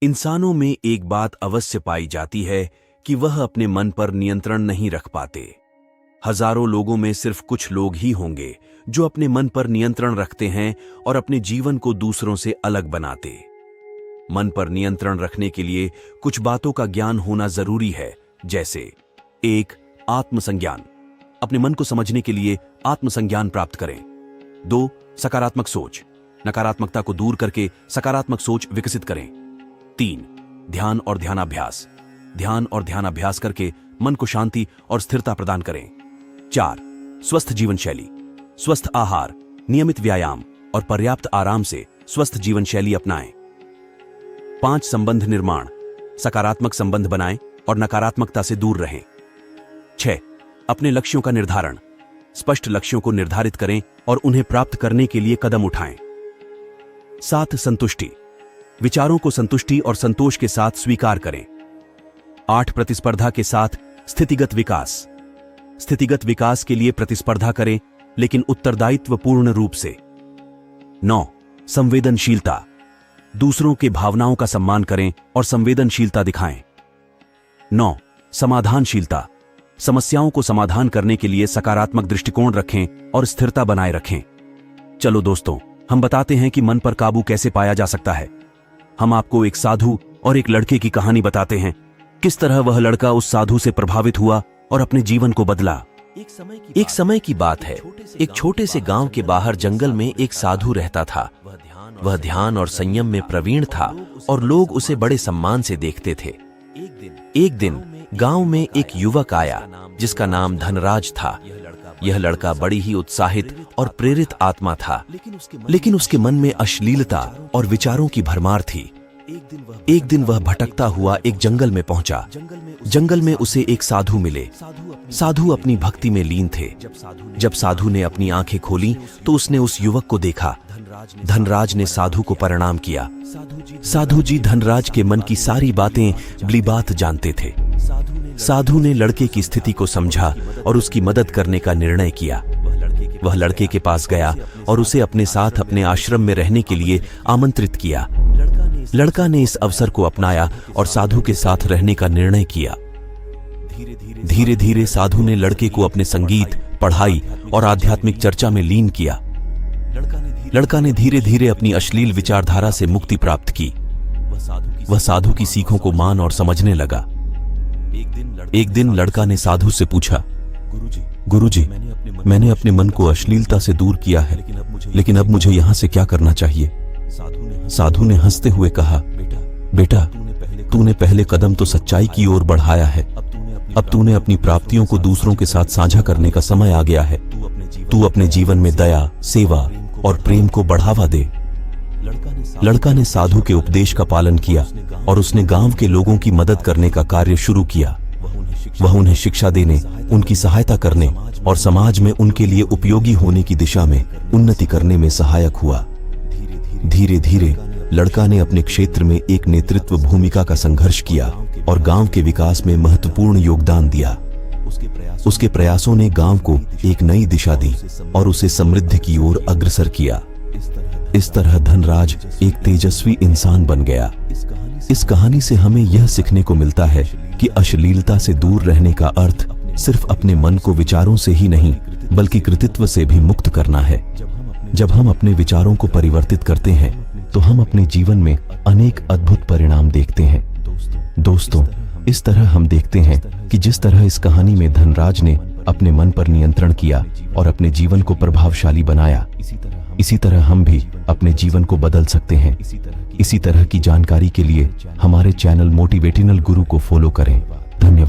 इंसानों में एक बात अवश्य पाई जाती है कि वह अपने मन पर नियंत्रण नहीं रख पाते। हजारों लोगों में सिर्फ कुछ लोग ही होंगे जो अपने मन पर नियंत्रण रखते हैं और अपने जीवन को दूसरों से अलग बनाते। मन पर नियंत्रण रखने के लिए कुछ बातों का ज्ञान होना जरूरी है, जैसे 1. आत्मसंज्ञान। अपने मन को समझने के लिए आत्मसंज्ञान प्राप्त करें। 2. सकारात्मक सोच। नकारात्मकता को दूर करके सकारात्मक सोच विकसित करें। 3. ध्यान और ध्यानाभ्यास। ध्यान और ध्यानाभ्यास करके मन को शांति और स्थिरता प्रदान करें। 4. स्वस्थ जीवन शैली। स्वस्थ आहार, नियमित व्यायाम और पर्याप्त आराम से स्वस्थ जीवन शैली अपनाएं। 5. संबंध निर्माण। सकारात्मक संबंध बनाएं और नकारात्मकता से दूर रहें। 6. अपने लक्ष्यों का निर्धारण। स्पष्ट लक्ष्यों को निर्धारित करें और उन्हें प्राप्त करने के लिए कदम उठाएं। 7. संतुष्टि। विचारों को संतुष्टि और संतोष के साथ स्वीकार करें। 8. प्रतिस्पर्धा के साथ स्थितिगत विकास। स्थितिगत विकास के लिए प्रतिस्पर्धा करें, लेकिन उत्तरदायित्वपूर्ण रूप से। 9. संवेदनशीलता। दूसरों के भावनाओं का सम्मान करें और संवेदनशीलता दिखाएं। 9. समाधानशीलता। समस्याओं को समाधान करने के लिए सकारात्मक दृष्टिकोण रखें और स्थिरता बनाए रखें। चलो दोस्तों, हम बताते हैं कि मन पर काबू कैसे पाया जा सकता है। हम आपको एक साधु और एक लड़के की कहानी बताते हैं, किस तरह वह लड़का उस साधु से प्रभावित हुआ और अपने जीवन को बदला। एक समय की बात है, एक छोटे से गांव के बाहर जंगल में एक साधु रहता था। वह ध्यान और संयम में प्रवीण था और लोग उसे बड़े सम्मान से देखते थे। एक दिन गांव में एक युवक आया जिसका नाम धनराज था। यह लड़का बड़ी ही उत्साहित और प्रेरित आत्मा था, लेकिन उसके मन में अश्लीलता और विचारों की भरमार थी। एक दिन वह भटकता हुआ एक जंगल में पहुंचा। जंगल में उसे एक साधु मिले। साधु अपनी भक्ति में लीन थे। जब साधु ने अपनी आंखें खोली तो उसने उस युवक को देखा। धनराज ने साधु को प्रणाम किया। साधु जी धनराज के मन की सारी बातें बात जानते थे। साधु ने लड़के की स्थिति को समझा और उसकी मदद करने का निर्णय किया। वह लड़के के पास गया और उसे अपने साथ अपने आश्रम में रहने के लिए आमंत्रित किया। लड़का ने इस अवसर को अपनाया और साधु के साथ रहने का निर्णय किया। धीरे धीरे साधु ने लड़के को अपने संगीत, पढ़ाई और आध्यात्मिक चर्चा में लीन किया। लड़का ने धीरे धीरे अपनी अश्लील विचारधारा से मुक्ति प्राप्त की। वह साधु की सीखों को मान और समझने लगा। एक दिन लड़का ने साधु से पूछा, गुरुजी, मैंने अपने मन को अश्लीलता से दूर किया है, लेकिन अब मुझे यहाँ से क्या करना चाहिए? साधु ने हंसते हुए कहा, बेटा, तूने पहले कदम तो सच्चाई की ओर बढ़ाया है। अब तूने अपनी प्राप्तियों को दूसरों के साथ साझा करने का समय आ गया है। तू अपने जीवन में दया, सेवा और प्रेम को बढ़ावा दे। लड़का ने साधु के उपदेश का पालन किया और उसने गांव के लोगों की मदद करने का कार्य शुरू किया। वह उन्हें शिक्षा देने, उनकी सहायता करने और समाज में उनके लिए उपयोगी होने की दिशा में उन्नति करने में सहायक हुआ। धीरे धीरे लड़का ने अपने क्षेत्र में एक नेतृत्व भूमिका का संघर्ष किया और गांव के विकास में महत्वपूर्ण योगदान दिया। उसके प्रयासों ने गांव को एक नई दिशा दी और उसे समृद्धि की ओर अग्रसर किया। इस तरह धनराज एक तेजस्वी इंसान बन गया। इस कहानी से हमें यह सीखने को मिलता है कि अश्लीलता से दूर रहने का अर्थ सिर्फ अपने मन को विचारों से ही नहीं, बल्कि कृतित्व से भी मुक्त करना है। जब हम अपने विचारों को परिवर्तित करते हैं तो हम अपने जीवन में अनेक अद्भुत परिणाम देखते हैं। दोस्तों, इस तरह हम देखते हैं कि जिस तरह इस कहानी में धनराज ने अपने मन पर नियंत्रण किया और अपने जीवन को प्रभावशाली बनाया, इसी तरह हम भी अपने जीवन को बदल सकते हैं। इसी तरह की जानकारी के लिए हमारे चैनल मोटिवेशनल गुरु को फॉलो करें। धन्यवाद।